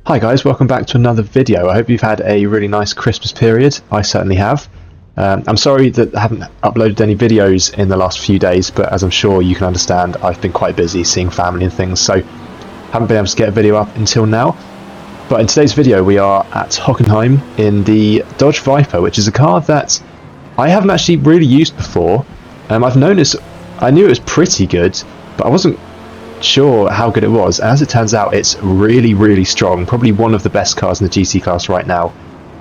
Hi guys, welcome back to another video. I hope you've had a really nice Christmas period. I certainly have. I'm sorry that I haven't uploaded any videos in the last few days, but as I'm sure you can understand, I've been quite busy seeing family and things, so haven't been able to get a video up until now. But in today's video we are at Hockenheim in the Dodge Viper, which is a car that I haven't actually really used before. I knew it was pretty good, but I wasn't sure how good it was. As it turns out, it's really strong, probably one of the best cars in the GT class right now.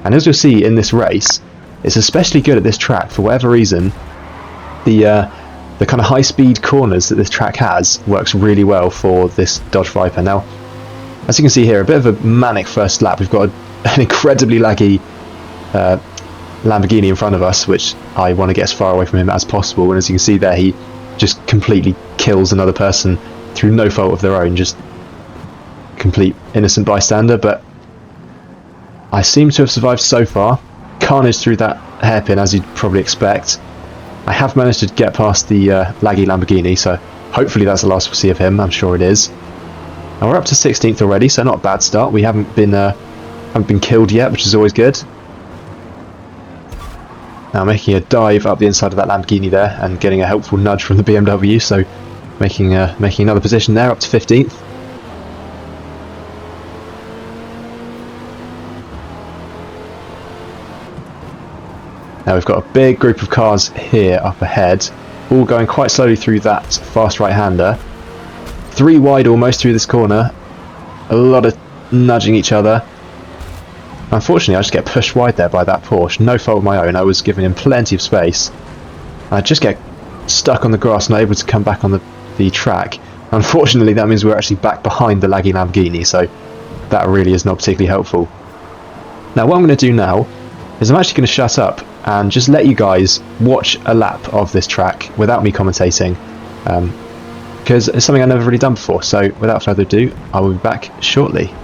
And as you'll see in this race, it's especially good at this track for whatever reason. The kind of high speed corners that this track has works really well for this Dodge Viper. Now, as you can see here, a bit of a manic first lap. We've got an incredibly laggy Lamborghini in front of us, which I want to get as far away from him as possible, and as you can see there, he just completely kills another person through no fault of their own, just complete innocent bystander. But I seem to have survived so far. Carnage through that hairpin, as you'd probably expect. I have managed to get past the laggy Lamborghini, so hopefully that's the last we'll see of him. I'm sure it is. And we're up to 16th already, so not a bad start. We haven't been killed yet, which is always good. Now making a dive up the inside of that Lamborghini there and getting a helpful nudge from the BMW, so making another position there, up to 15th. Now we've got a big group of cars here up ahead, all going quite slowly through that fast right-hander. 3 wide almost through this corner, a lot of nudging each other. Unfortunately I just get pushed wide there by that Porsche, no fault of my own. I was giving him plenty of space. I just get stuck on the grass, not able to come back on the track. Unfortunately that means we're actually back behind the laggy Lamborghini, so that really is not particularly helpful. Now what I'm going to do now is I'm actually going to shut up and just let you guys watch a lap of this track without me commentating, because it's something I've never really done before. So without further ado, I will be back shortly.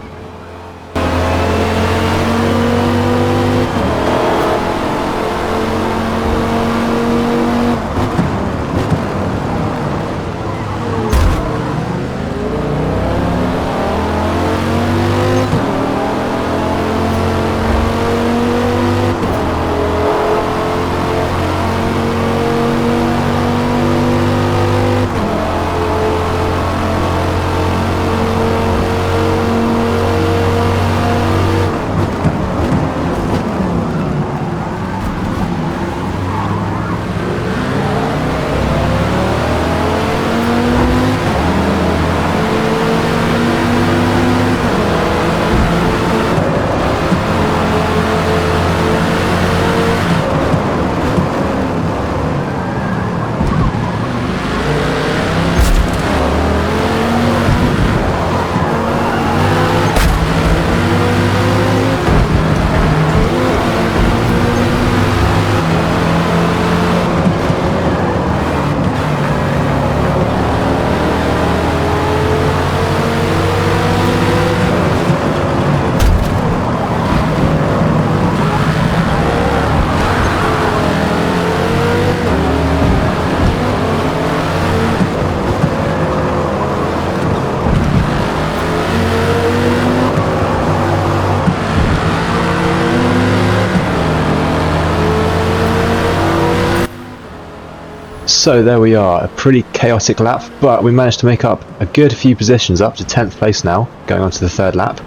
So there we are, a pretty chaotic lap, but we managed to make up a good few positions, up to 10th place now, going on to the 3rd lap,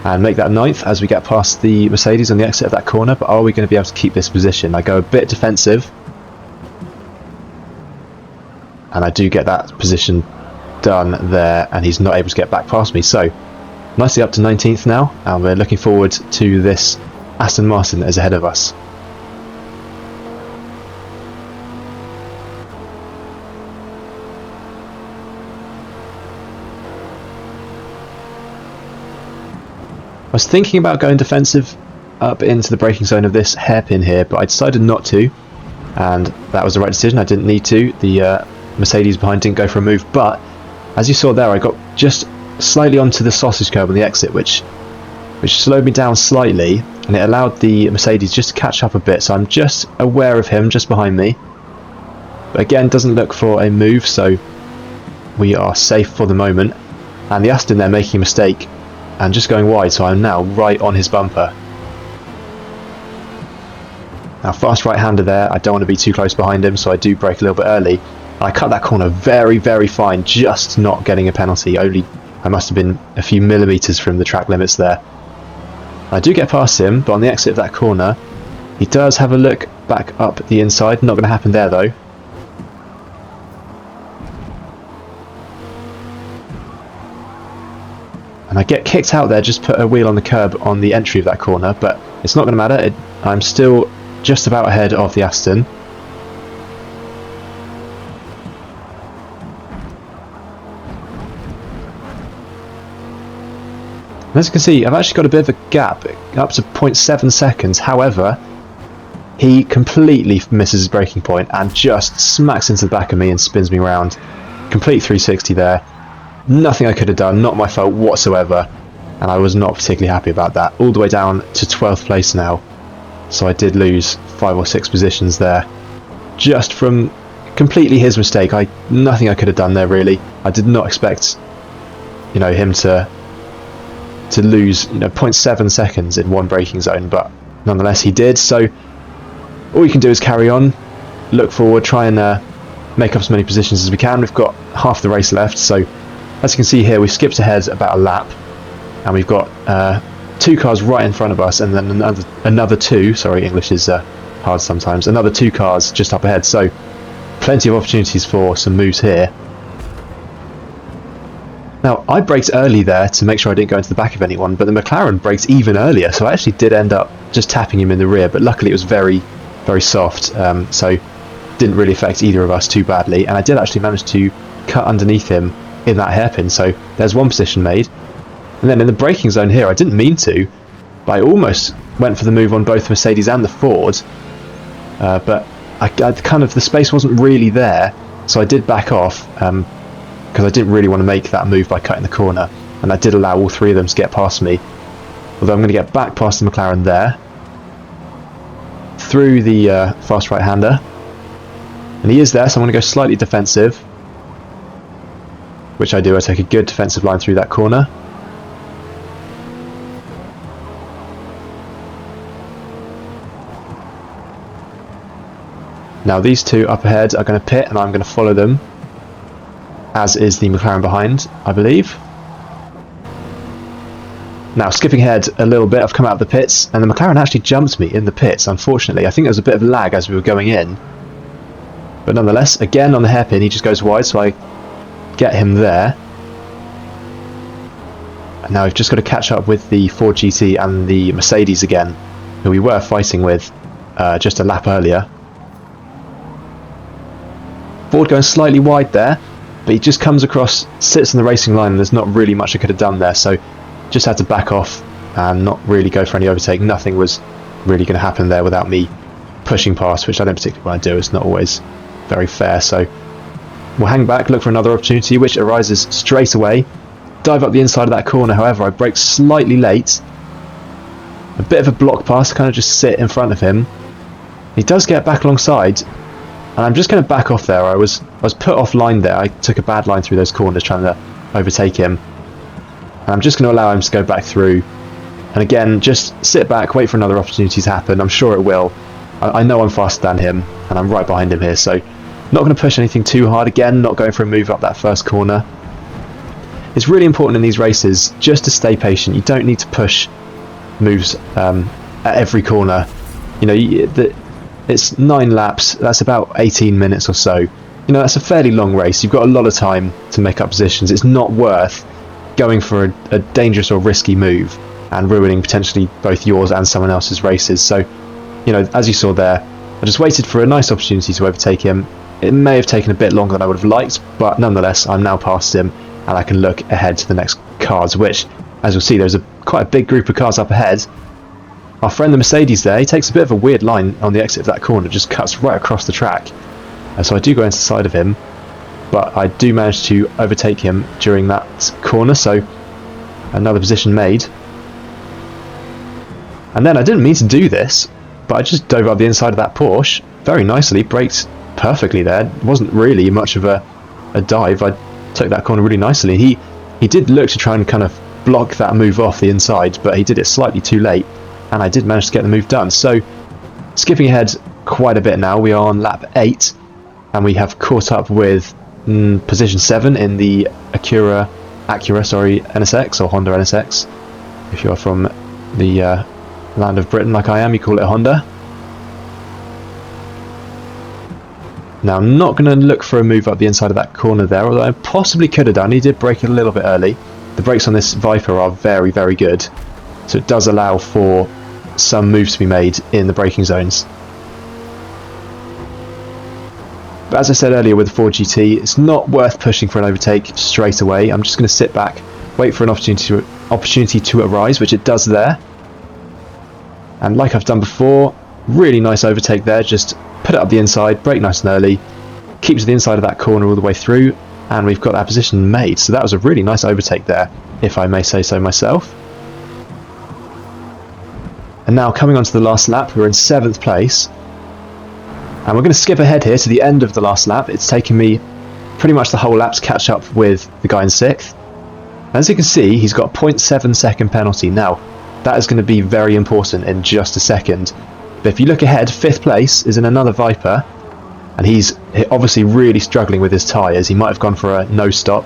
and make that 9th as we get past the Mercedes on the exit of that corner. But are we going to be able to keep this position? I go a bit defensive, and I do get that position done there, and he's not able to get back past me. So nicely up to 19th now, and we're looking forward to this Aston Martin that is ahead of us. I was thinking about going defensive up into the braking zone of this hairpin here, but I decided not to, and that was the right decision. I didn't need to. The Mercedes behind didn't go for a move, but as you saw there, I got just slightly onto the sausage curb on the exit, which slowed me down slightly, and it allowed the Mercedes just to catch up a bit. So I'm just aware of him just behind me, but again doesn't look for a move, so we are safe for the moment. And the Aston there making a mistake and just going wide, so I'm now right on his bumper. Now fast right-hander there, I don't want to be too close behind him, so I do brake a little bit early. I cut that corner very, very fine, just not getting a penalty. I must have been a few millimetres from the track limits there. I do get past him, but on the exit of that corner, he does have a look back up the inside. Not going to happen there though. And I get kicked out there, just put a wheel on the curb on the entry of that corner, but it's not going to matter. I'm still just about ahead of the Aston. And as you can see, I've actually got a bit of a gap, up to 0.7 seconds. However, he completely misses his braking point and just smacks into the back of me and spins me around. Complete 360 there. Nothing I could have done, not my fault whatsoever. And I was not particularly happy about that. All the way down to 12th place now. So I did lose 5 or 6 positions there. Just from completely his mistake. Nothing I could have done there really. I did not expect, him to lose 0.7 seconds in one braking zone, but nonetheless he did. So all you can do is carry on, look forward, try and make up as many positions as we can. We've got half the race left, so as you can see here, we've skipped ahead about a lap, and we've got 2 cars right in front of us, and then another 2, sorry, English is hard sometimes, another 2 cars just up ahead, so plenty of opportunities for some moves here. Now, I braked early there to make sure I didn't go into the back of anyone, but the McLaren braked even earlier, so I actually did end up just tapping him in the rear, but luckily it was very, very soft, so didn't really affect either of us too badly, and I did actually manage to cut underneath him in that hairpin, so there's one position made. And then in the braking zone here, I didn't mean to, but I almost went for the move on both the Mercedes and the Ford, but the space wasn't really there, so I did back off, because I didn't really want to make that move by cutting the corner, and that did allow all 3 of them to get past me. Although I'm going to get back past the McLaren there, through the fast right-hander, and he is there, so I'm going to go slightly defensive, which I do. I take a good defensive line through that corner. Now these 2 up ahead are going to pit, and I'm going to follow them, as is the McLaren behind, I believe. Now skipping ahead a little bit, I've come out of the pits, and the McLaren actually jumped me in the pits, unfortunately. I think there was a bit of lag as we were going in, but nonetheless, again on the hairpin, he just goes wide, so I get him there. And now we've just got to catch up with the Ford GT and the Mercedes again, who we were fighting with just a lap earlier. Ford going slightly wide there, but he just comes across, sits in the racing line, and there's not really much I could have done there, so just had to back off and not really go for any overtake. Nothing was really going to happen there without me pushing past, which I don't particularly want to do. It's not always very fair, so we'll hang back, look for another opportunity, which arises straight away. Dive up the inside of that corner, however, I brake slightly late. A bit of a block pass, kind of just sit in front of him. He does get back alongside, and I'm just going to back off there. I was put offline there. I took a bad line through those corners trying to overtake him. And I'm just going to allow him to go back through. And again, just sit back, wait for another opportunity to happen. I'm sure it will. I know I'm faster than him, and I'm right behind him here, so not going to push anything too hard. Again, not going for a move up that first corner. It's really important in these races just to stay patient. You don't need to push moves at every corner. It's 9 laps, that's about 18 minutes or so. That's a fairly long race. You've got a lot of time to make up positions. It's not worth going for a dangerous or risky move and ruining potentially both yours and someone else's races. So, as you saw there, I just waited for a nice opportunity to overtake him. It may have taken a bit longer than I would have liked, but nonetheless, I'm now past him, and I can look ahead to the next cars, which, as you'll see, there's quite a big group of cars up ahead. Our friend the Mercedes there, he takes a bit of a weird line on the exit of that corner, just cuts right across the track. So I do go into the side of him, but I do manage to overtake him during that corner, so another position made. And then I didn't mean to do this, but I just dove up the inside of that Porsche very nicely, braked perfectly there. It wasn't really much of a dive. I took that corner really nicely. He did look to try and kind of block that move off the inside, but he did it slightly too late, and I did manage to get the move done. So skipping ahead quite a bit now, we are on lap 8, and we have caught up with position 7 in the Acura NSX, or Honda NSX. If you're from the land of Britain like I am, you call it a Honda. Now I'm not going to look for a move up the inside of that corner there, although I possibly could have done. He did brake a little bit early. The brakes on this Viper are very, very good, so it does allow for some moves to be made in the braking zones. But as I said earlier with the Ford GT, it's not worth pushing for an overtake straight away. I'm just going to sit back, wait for an opportunity to arise, which it does there. And like I've done before, really nice overtake there. Just put it up the inside, brake nice and early, keep to the inside of that corner all the way through, and we've got that position made. So that was a really nice overtake there, if I may say so myself. And now coming on to the last lap, we're in 7th place. And we're going to skip ahead here to the end of the last lap. It's taken me pretty much the whole lap to catch up with the guy in 6th. As you can see, he's got a 0.7 second penalty. Now, that is going to be very important in just a second. But if you look ahead, 5th place is in another Viper, and he's obviously really struggling with his tyres. He might have gone for a no stop,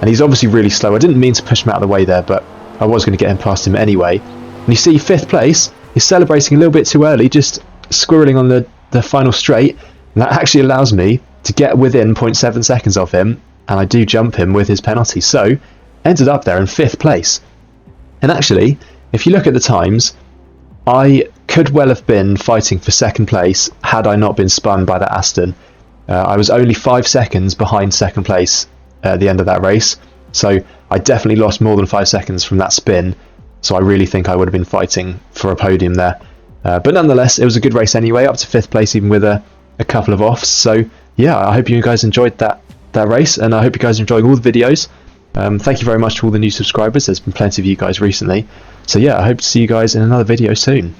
and he's obviously really slow. I didn't mean to push him out of the way there, but I was going to get him past him anyway. And you see 5th place, he's celebrating a little bit too early, just squirreling on the final straight, and that actually allows me to get within 0.7 seconds of him, and I do jump him with his penalty. So ended up there in 5th place. And actually, if you look at the times, I could well have been fighting for 2nd place had I not been spun by that Aston. I was only 5 seconds behind 2nd place at the end of that race, so I definitely lost more than 5 seconds from that spin, so I really think I would have been fighting for a podium there. But nonetheless, it was a good race anyway, up to 5th place even with a couple of offs. So yeah, I hope you guys enjoyed that race, and I hope you guys are enjoying all the videos. Thank you very much to all the new subscribers. There's been plenty of you guys recently. So yeah, I hope to see you guys in another video soon.